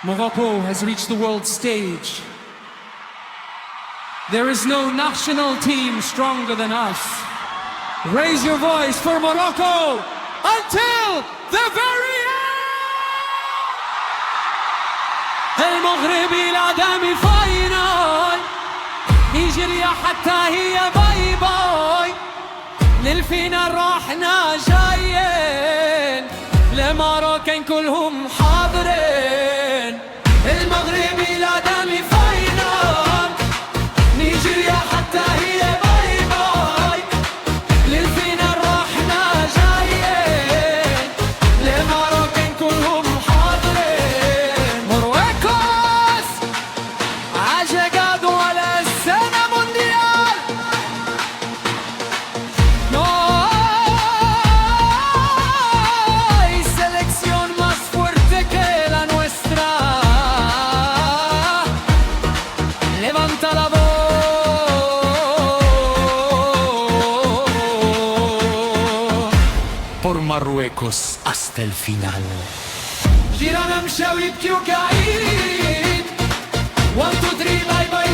Morocco has reached the world stage. There is no national team stronger than us. Raise your voice for Morocco until the very end! المغرب إلى دامي فاينل نيجيريا حتى هي باي باي للفينال رحنا جايين لماروكين كلهم حاضرين المغرب إلى دامي فاينل نيجيريا حتى هي باي باي للفينال رحنا جايين لماروكين كلهم حاضرين مرويكوس عجقاد ولا السنة مونديال No hay selección más fuerte que la nuestra Levanta la voz por Marruecos hasta el final. جيرانا مشاو يبكيو قاعد 1 2 3 باي باي